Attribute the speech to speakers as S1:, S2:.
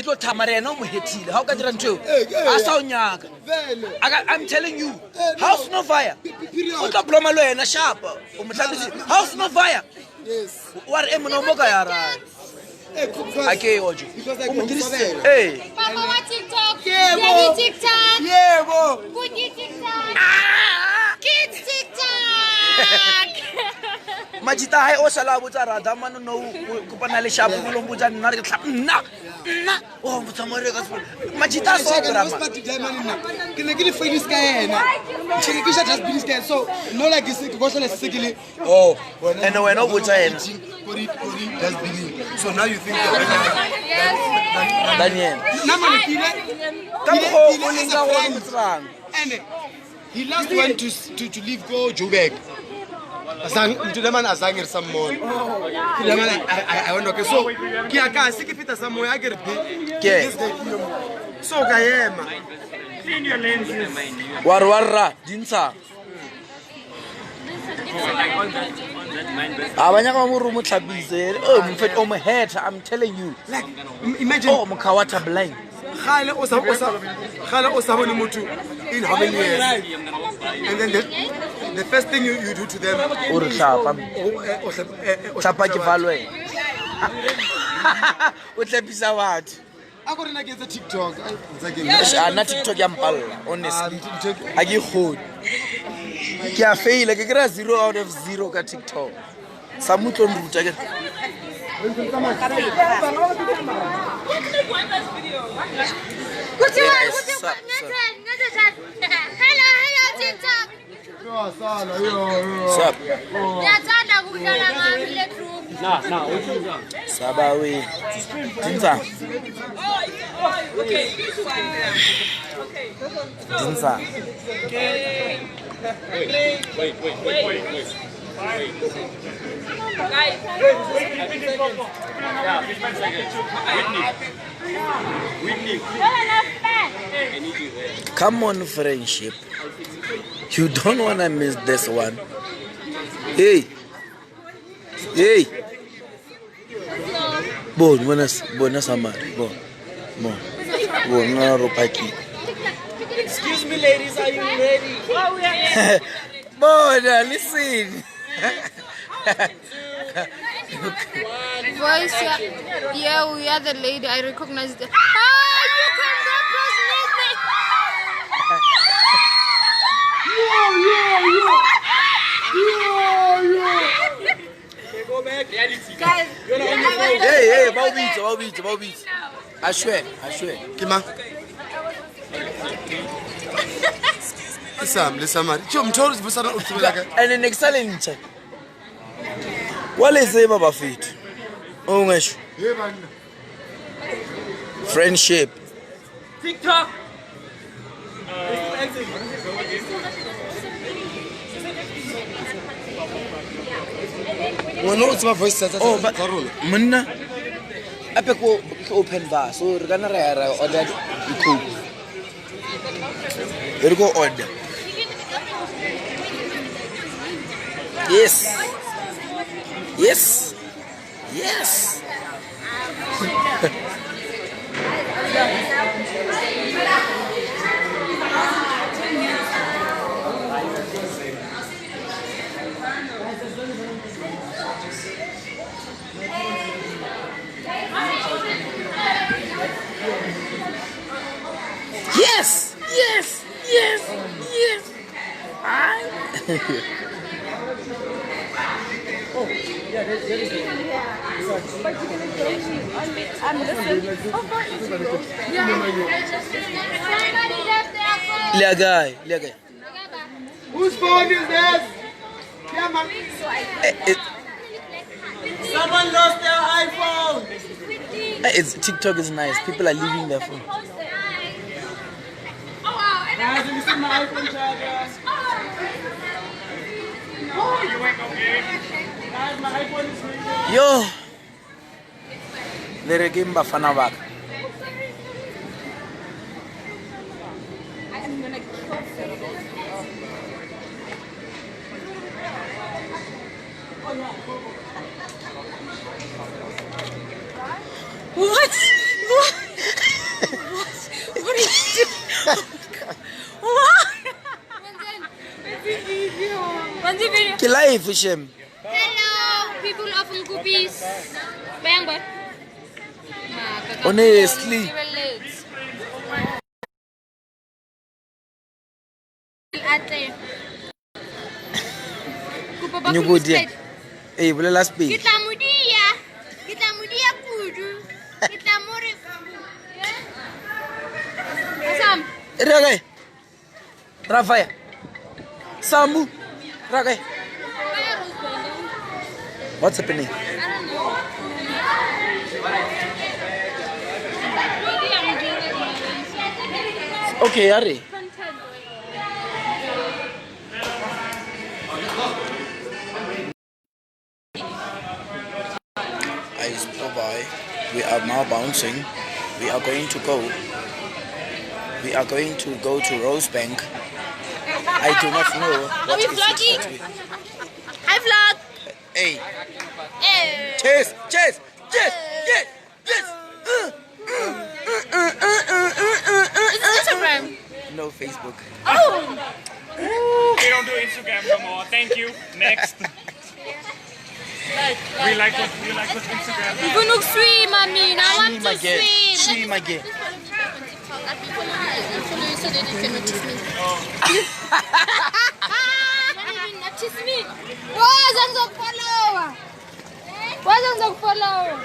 S1: tlo thamare ena o mo hetile ha o ka dira ntho a sa o nyaka I'm telling you house no fire o tla bloma lo ena sharp o mo tlhabisi house no fire wa re mo no mo ka ya ra okay oje o mo dirisitse
S2: Papa wa TikTok
S1: yebo
S2: TikTok
S1: yebo
S2: Kuji TikTok Kids TikTok
S1: Majita hai o sala botsa rada mano no kopana le shapo mo lo botsa nna re ke tla nna o mo tsamore ka Majita so drama
S3: ke ne ke le finish ka ena ke ne ke sha just finish ka so no like ke go hlola se ke le
S1: oh and when o botsa ena
S3: kori just believe so now you think
S1: Daniel
S3: na mo tile
S1: ka mo o linga go motsang
S3: and he last went to leave go Joburg to the man azangir some more the man I want okay so ke aka se ke fita some more a ke re
S1: ke
S3: so ka yema
S4: Clean your lenses.
S1: warra dintsha abanya ka mo rumo tlhabise o mo fet o mo head I'm telling you
S3: like imagine
S1: oh mo khawata blind
S3: khale o sa bone motho in how many years and then the first thing you do to them
S1: o re tlhapa tlhapa ke valwe o tlapisa batho
S3: a go rena ke tsa TikTok
S1: ana TikTok ya mpalla honestly a ke khone ke a fail ke kra 0 out of 0 ka TikTok sa mutlo nruta ke
S2: Hello TikTok
S1: Sup?
S2: Yathanda ukudlala ngami le group
S1: Sabawe. Dinza.
S4: Okay.
S1: Dinza.
S4: Wait. Guys. Whitney.
S1: Come on, friendship. You don't want to miss this one. Hey. Bonus amari. Bona ropaki.
S4: Excuse me, ladies, are you ready?
S1: Bona, listen.
S2: Voice yeah, we are the lady. I recognize it. You can
S4: Go back. Reality.
S2: Guys,
S1: Hey, Bobby. I swear.
S3: Kima Isam lesamari cho mthori sibusana uthibela ka
S1: And the next challenge. What is it baba fit? Ungasho.
S3: hey bana
S1: Friendship.
S4: TikTok.
S3: wona o tsaba voice tsa
S1: Oh, but
S3: rona
S1: Munna. Ape ko open bar. So re kana ra order the coke. Re go order. Yes. Yes. Lia guy.
S3: whose phone is this yeah man
S4: Someone lost their iPhone.
S1: It's TikTok is nice. People are leaving their phone.
S4: Guys, have you seen my iPhone charger? Oh, you went okay. Guys, my iPhone is ringing.
S1: Yo. There again bafana baka. What? live, Shem.
S2: Hello, people of Nkupis. Bangor.
S1: Honestly. Nyugudia. Hey, bolela speak.
S2: Kita mudia kudu. Kita more. Asam.
S1: Ragay. Rafaya. Sambu. Ragay. What's happening?
S2: I don't know.
S1: Okay, Ari. Ice Boy, we are now bouncing. We are going to go. We are going to go to Rosebank. I do not know what
S2: we
S1: is
S2: vlogging?
S1: it.
S2: Hi vlog.
S1: Hey,
S2: Hey.
S1: chase, chase, chase, yes, yes.
S2: Is it Instagram?
S1: No Facebook.
S2: Oh.
S4: We don't do Instagram no more. Thank you. Next. We like what Instagram.
S2: I'm gonna swim, I mean. I want to swim.
S1: Swim again.
S2: Notice me. Why don't follow?